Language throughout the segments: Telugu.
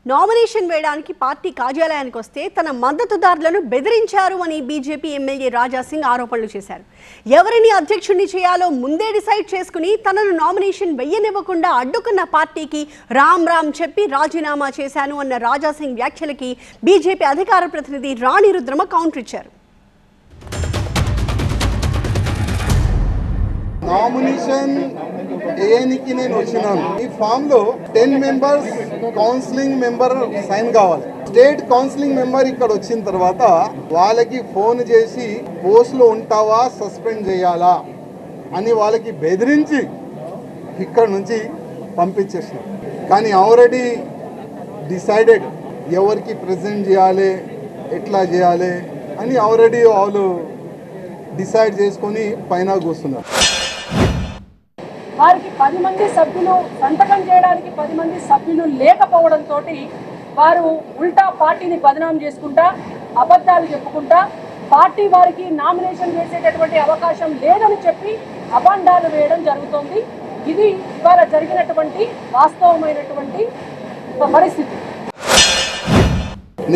నామినేషన్ వేయడానికి పార్టీ కార్యాలయానికి వస్తే తన మద్దతుదారులను బెదిరించారు అని బీజేపీ ఎమ్మెల్యే రాజా సింగ్ ఆరోపణలు చేశారు. ఎవరిని అధ్యక్షుడిని చేయాలో ముందే డిసైడ్ చేసుకుని తనను నామినేషన్ వెయ్యనివ్వకుండా అడ్డుకున్న పార్టీకి రామ్ రామ్ చెప్పి రాజీనామా చేశాను అన్న రాజా సింగ్ వ్యాఖ్యలకి బీజేపీ అధికార ప్రతినిధి రాణి రుద్రమ కౌంటర్ ఇచ్చారు. నామినేషన్ ఏనికి నేను వచ్చినాను. ఈ ఫామ్ లో 10 మెంబర్స్ కౌన్సిలింగ్ మెంబర్ సైన్ కావాలి. స్టేట్ కౌన్సిలింగ్ మెంబర్ ఇక్కడ వచ్చిన తర్వాత వాళ్ళకి ఫోన్ చేసి పోస్ట్ లో ఉంటావా సస్పెండ్ చేయాలా అని వాళ్ళకి బెదిరించి ఇక్కడ నుంచి పంపించేసినాం. కానీ ఆల్రెడీ డిసైడెడ్ ఎవరికి ప్రెజెంట్ చేయాలి ఎట్లా చేయాలి అని ఆల్రెడీ వాళ్ళు డిసైడ్ చేసుకొని పైన కూర్చున్నారు. వారికి 10 మంది సభ్యులు సంతకం చేయడానికి 10 మంది సభ్యులు లేకపోవడంతో వారు ఉల్టా పార్టీని బదనాం చేసుకుంటా అబద్ధాలు చెప్పుకుంటా పార్టీ వారికి నామినేషన్ వేసేటటువంటి అవకాశం లేదని చెప్పి అబండాలు వేయడం జరుగుతోంది. ఇది ఇవాళ జరిగినటువంటి వాస్తవమైనటువంటి పరిస్థితి.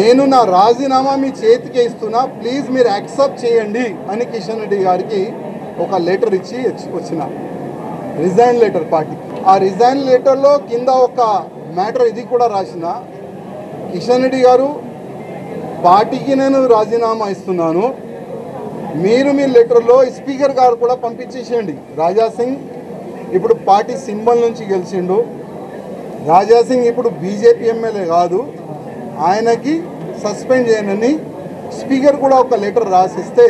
నేను నా రాజీనామా మీ చేతికి ఇస్తున్నా, ప్లీజ్ మీరు యాక్సెప్ట్ చేయండి అని కిషన్ రెడ్డి గారికి ఒక లెటర్ ఇచ్చి వచ్చిన రిజైన్ లెటర్ పార్టీ. ఆ రిజైన్ లెటర్లో కింద ఒక మ్యాటర్ ఇది కూడా రాసిన, కిషన్ రెడ్డి గారు పార్టీకి నేను రాజీనామా ఇస్తున్నాను, మీరు మీ లెటర్లో స్పీకర్ గారు కూడా పంపించేసేయండి. రాజా సింగ్ ఇప్పుడు పార్టీ సింబల్ నుంచి గెలిచిండు. రాజా సింగ్ ఇప్పుడు బీజేపీ ఎమ్మెల్యే కాదు, ఆయనకి సస్పెండ్ చేయనని స్పీకర్ కూడా ఒక లెటర్ రాసిస్తే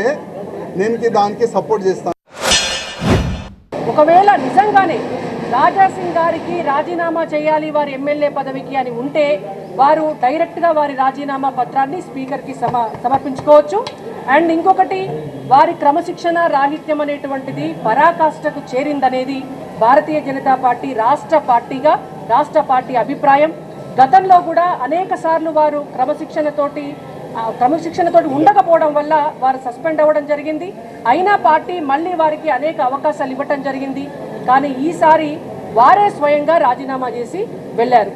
నేను దానికి సపోర్ట్ చేస్తాను. ఒకవేళ నిజంగానే రాజా సింగ్ గారికి రాజీనామా చేయాలి వారి ఎమ్మెల్యే పదవికి అని ఉంటే వారు డైరెక్ట్గా వారి రాజీనామా పత్రాన్ని స్పీకర్కి సమర్పించుకోవచ్చు. అండ్ ఇంకొకటి, వారి క్రమశిక్షణ రాహిత్యం అనేటువంటిది పరాకాష్ఠకు చేరిందనేది భారతీయ జనతా పార్టీ రాష్ట్ర పార్టీ అభిప్రాయం. గతంలో కూడా అనేక సార్లు వారు క్రమశిక్షణతోటి ఉండకపోవడం వల్ల వారు సస్పెండ్ అవ్వడం జరిగింది. అయినా పార్టీ మళ్ళీ వారికి అనేక అవకాశాలు ఇవ్వటం జరిగింది. కానీ ఈసారి వారే స్వయంగా రాజీనామా చేసి వెళ్ళారు.